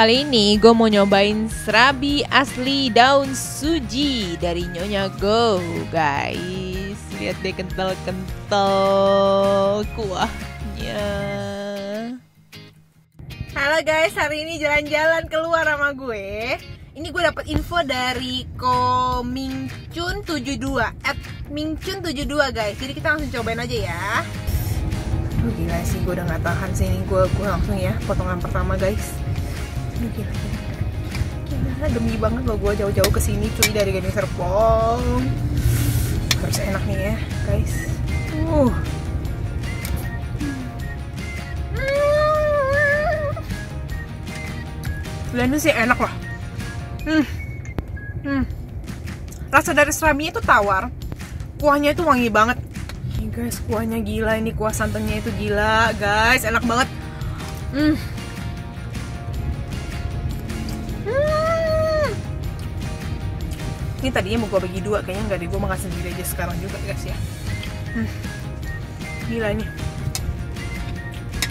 Kali ini gue mau nyobain serabi asli daun suji dari Nyonya Go, guys. Lihat deh kental-kental kuahnya. Halo guys, hari ini jalan-jalan keluar sama gue. Ini gue dapat info dari Ko Mingchun72 @Mingchun72 guys. Jadi kita langsung cobain aja ya. Gila sih, gue udah gak tahan sih ini. Gue langsung ya potongan pertama guys. Gila, demi banget loh gue jauh-jauh kesini cuy dari Gading Serpong. Harus enak nih ya guys. Blendnya sih enak lah. Rasa dari serabinya itu tawar, kuahnya itu wangi banget. Nih guys, kuahnya gila, ini kuah santannya itu gila guys, enak banget. Ini tadinya mau gue bagi dua, kayaknya nggak deh, gue makan sendiri aja sekarang juga guys ya. Gila ini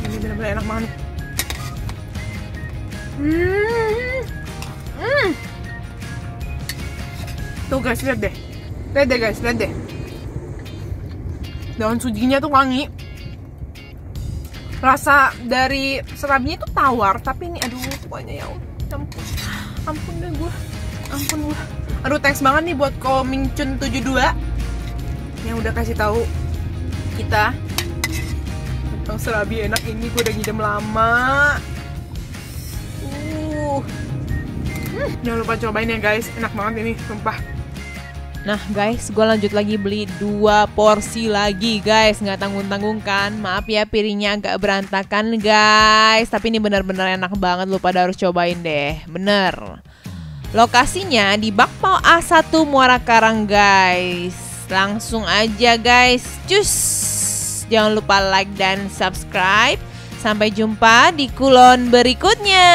bener-bener enak banget. Tuh guys, lihat deh guys, lihat deh. Daun sujinya tuh wangi. Rasa dari serabinya tuh tawar, tapi ini aduh kuahnya ya ampun deh gue. Aduh, thanks banget nih buat Ko Mingchun72 yang udah kasih tahu kita tentang serabi enak ini. Gue udah ngidam lama. Jangan lupa cobain ya guys, enak banget ini, sumpah. Nah guys, gue lanjut lagi beli 2 porsi lagi guys, nggak tanggung-tanggung kan. Maaf ya piringnya agak berantakan guys, tapi ini bener-bener enak banget, lu pada harus cobain deh, bener. Lokasinya di Bakpao A1 Muara Karang guys. Langsung aja guys, cus. Jangan lupa like dan subscribe. Sampai jumpa di kulon berikutnya.